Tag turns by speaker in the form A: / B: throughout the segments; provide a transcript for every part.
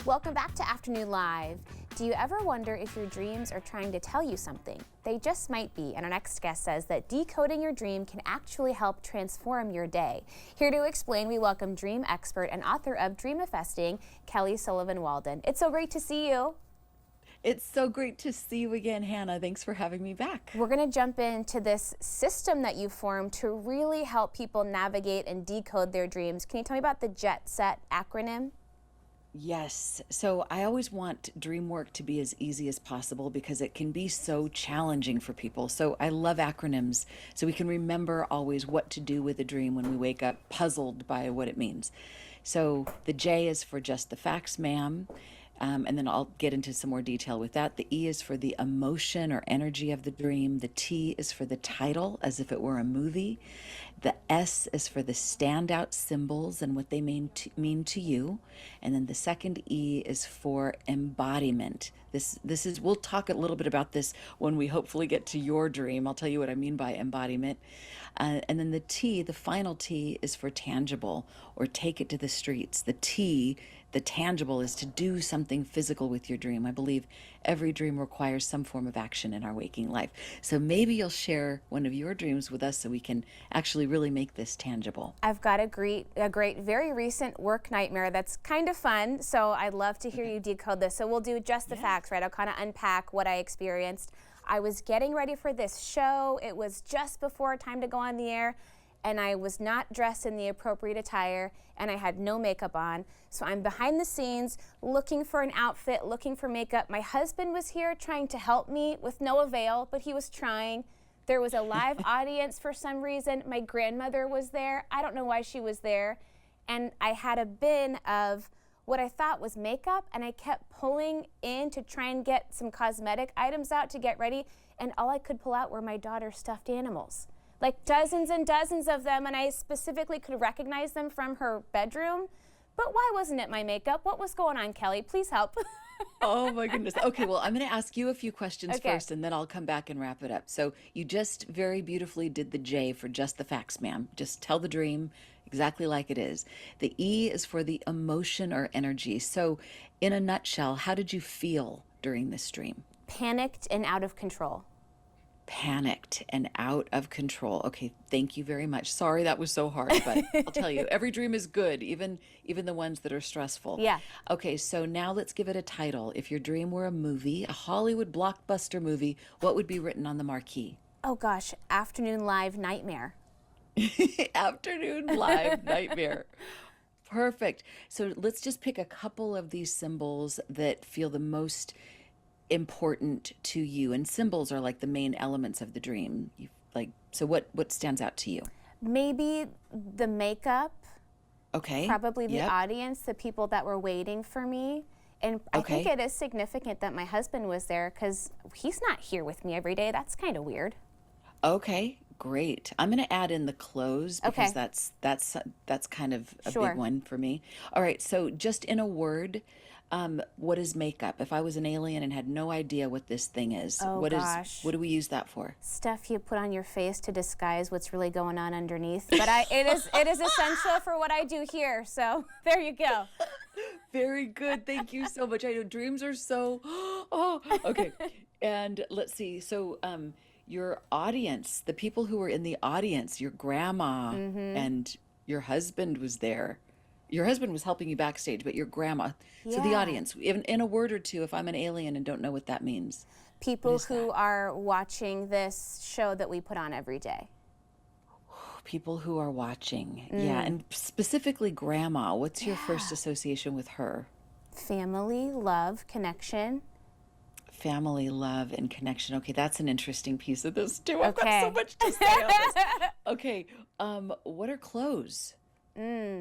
A: Welcome back to Afternoon Live. Do you ever wonder if your dreams are trying to tell you something? They just might be, and our next guest says that decoding your dream can actually help transform your day. Here to explain, we welcome dream expert and author of Dreamifesting, Sullivan Walden. It's so great to see you.
B: It's so great to see you again, Hannah. Thanks for having me back.
A: We're going to jump into this system that you formed to really help people navigate and decode their dreams. Can you tell me about the JET SET acronym?
B: Yes. So I always want dream work to be as easy as possible because it can be so challenging for people. So I love acronyms so we can remember always what to do with a dream when we wake up puzzled by what it means. So the J is for just the facts, ma'am. And then I'll get into some more detail with that. The E is for the emotion or energy of the dream. The T is for the title, as if it were a movie. The S is for the standout symbols and what they mean to you. And then the second E is for embodiment. This is, we'll talk a little bit about this when we hopefully get to your dream. I'll tell you what I mean by embodiment. And then the T, the final T, is for tangible, or take it to the streets. The T, the tangible, is to do something physical with your dream. I believe every dream requires some form of action in our waking life. So maybe you'll share one of your dreams with us so we can actually really make this tangible.
A: I've got a great, very recent work nightmare that's kind of fun, so I'd love to hear you decode this. So we'll do just the facts, right? I'll kind of unpack what I experienced. I was getting ready for this show. It was just before time to go on the air, and I was not dressed in the appropriate attire, and I had no makeup on. So I'm behind the scenes looking for an outfit, looking for makeup. My husband was here trying to help me with no avail, but he was trying. There was a live audience for some reason. My grandmother was there. I don't know why she was there. And I had a bin of what I thought was makeup, and I kept pulling in to try and get some cosmetic items out to get ready, and all I could pull out were my daughter's stuffed animals. Like dozens and dozens of them, and I specifically could recognize them from her bedroom. But why wasn't it my makeup? What was going on, Kelly? Please help.
B: Oh my goodness. Okay, well, I'm going to ask you a few questions first, and then I'll come back and wrap it up. So you just very beautifully did the J for just the facts, ma'am. Just tell the dream exactly like it is. The E is for the emotion or energy. So in a nutshell, how did you feel during this dream?
A: Panicked and out of control.
B: Panicked and out of control. Okay, thank you very much. Sorry that was so hard, but I'll tell you, every dream is good, even the ones that are stressful.
A: Yeah.
B: Okay, so now let's give it a title. If your dream were a movie, a Hollywood blockbuster movie, what would be written on the marquee?
A: Oh gosh, Afternoon Live Nightmare.
B: Afternoon Live Nightmare. Perfect. So let's just pick a couple of these symbols that feel the most important to you, and symbols are like the main elements of the dream. So what stands out to you?
A: Maybe the makeup.
B: Okay.
A: Probably the audience, the people that were waiting for me. And I think it is significant that my husband was there because he's not here with me every day. That's kind of weird.
B: Okay, great. I'm going to add in the clothes because that's kind of a big one for me. All right, so just in a word, what is makeup? If I was an alien and had no idea what this thing is, what do we use that for?
A: Stuff you put on your face to disguise what's really going on underneath. But it is essential for what I do here. So there you go.
B: Very good. Thank you so much. I know dreams are so, okay. And let's see. So your audience, the people who were in the audience, your grandma and your husband was there. Your husband was helping you backstage, but your grandma. So the audience, in a word or two, if I'm an alien and don't know what that means.
A: People who are watching this show that we put on every day.
B: People who are watching. Yeah, and specifically grandma. What's your first association with her?
A: Family, love, connection.
B: Family, love, and connection. Okay, that's an interesting piece of this too. I've got so much to say on this. Okay, what are clothes?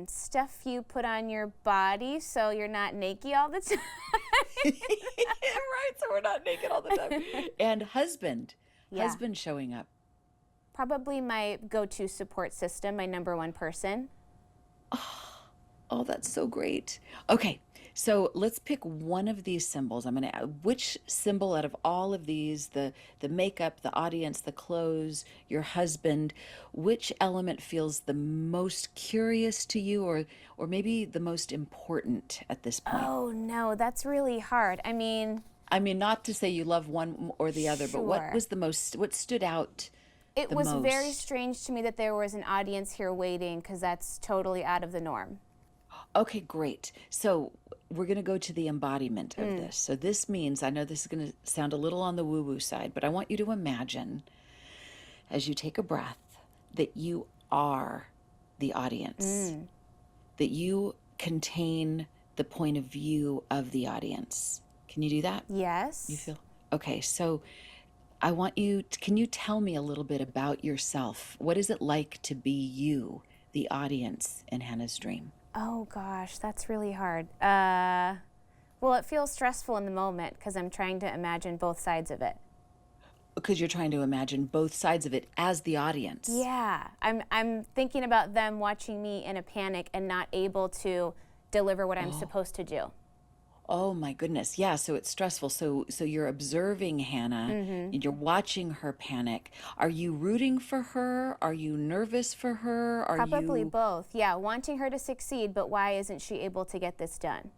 A: Stuff you put on your body so you're not naked all the time.
B: Right, so we're not naked all the time. And husband. Husband showing up.
A: Probably my go-to support system, my number one person.
B: Oh, that's so great. Okay, So let's pick one of these symbols. I'm going to, which symbol out of all of these, the makeup, the audience, the clothes, your husband, which element feels the most curious to you, or maybe the most important at this point?
A: Oh no, that's really hard.
B: I mean, not to say you love one or the other, but what
A: Sure.
B: was the most, what stood out
A: It
B: the
A: was very
B: most?
A: strange to me that there was an audience here waiting because that's totally out of the norm.
B: Okay, great. So we're going to go to the embodiment of this. So this means, I know this is going to sound a little on the woo-woo side, but I want you to imagine as you take a breath that you are the audience, that you contain the point of view of the audience. Can you do that? You
A: Yes.
B: feel? Okay, so I want you, can you tell me a little bit about yourself? What is it like to be you, the audience in Hannah's dream?
A: Oh gosh, that's really hard. Well, it feels stressful in the moment because I'm trying to imagine both sides of it.
B: Because you're trying to imagine both sides of it as the audience.
A: Yeah, I'm thinking about them watching me in a panic and not able to deliver what I'm supposed to do.
B: Oh my goodness. Yeah, so it's stressful. So you're observing Hannah and you're watching her panic. Are you rooting for her? Are you nervous for her? Are
A: Probably
B: you
A: both. Yeah, wanting her to succeed, but why isn't she able to get this done?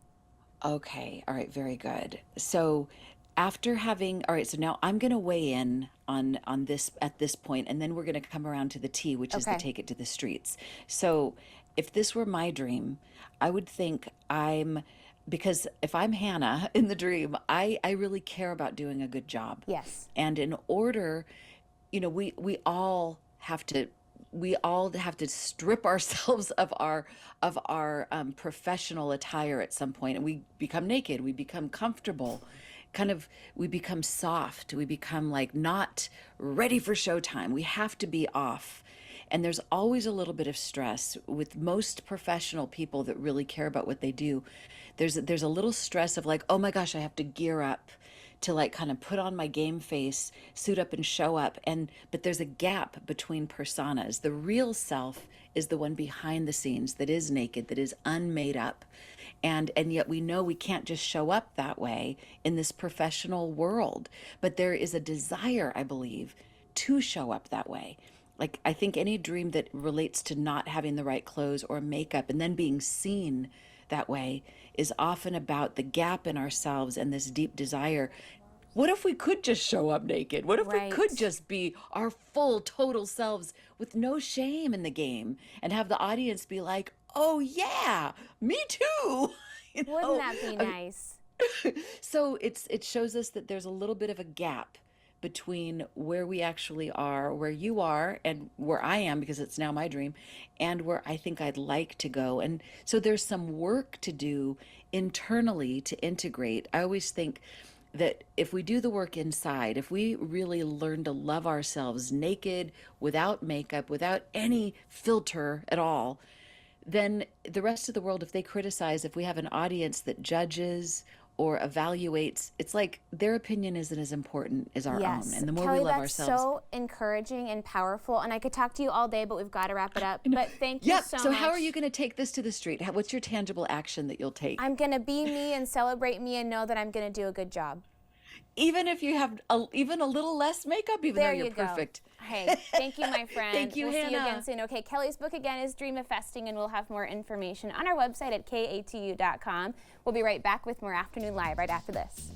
B: okay? All right, very good. So after having, all right, so now I'm going to weigh in on this at this point, and then we're going to come around to the T, which is the
A: Okay.
B: take it to the streets. So if this were my dream, I would think because if I'm Hannah in the dream, I really care about doing a good job.
A: Yes.
B: And in order, we all have to strip ourselves of our professional attire at some point, and we become naked, we become comfortable, kind of, we become soft, we become like not ready for showtime, we have to be off. And there's always a little bit of stress with most professional people that really care about what they do. There's a little stress of like, oh my gosh, I have to gear up to like kind of put on my game face, suit up and show up. But there's a gap between personas. The real self is the one behind the scenes that is naked, that is unmade up. And yet we know we can't just show up that way in this professional world. But there is a desire, I believe, to show up that way. Like, I think any dream that relates to not having the right clothes or makeup and then being seen that way is often about the gap in ourselves and this deep desire. What if we could just show up naked? What if we could
A: Right.
B: just be our full, total selves with no shame in the game and have the audience be like, oh, yeah, me too? You
A: Wouldn't
B: know,
A: that be
B: I mean,
A: nice?
B: so it shows us that there's a little bit of a gap between where we actually are, where you are, and where I am, because it's now my dream, and where I think I'd like to go. And so there's some work to do internally to integrate. I always think that if we do the work inside, if we really learn to love ourselves naked, without makeup, without any filter at all, then the rest of the world, if they criticize, if we have an audience that judges or evaluates, it's like their opinion isn't as important as our own.
A: Yes.
B: And the more we
A: Kelly,
B: love
A: that's
B: ourselves.
A: so encouraging and powerful. And I could talk to you all day, but we've got to wrap it up. But thank you
B: Yep.
A: so
B: So,
A: much.
B: how are you going to take this to the street? What's your tangible action that you'll take?
A: I'm going to be me and celebrate me and know that I'm going to do a good job.
B: Even if you have even a little less makeup, even though
A: There
B: you're
A: you go.
B: perfect.
A: Hey, thank you, my friend.
B: Thank you,
A: we'll see you again
B: Hannah.
A: soon. Okay, Kelly's book again is Dreamifesting, and we'll have more information on our website at katu.com. We'll be right back with more Afternoon Live right after this.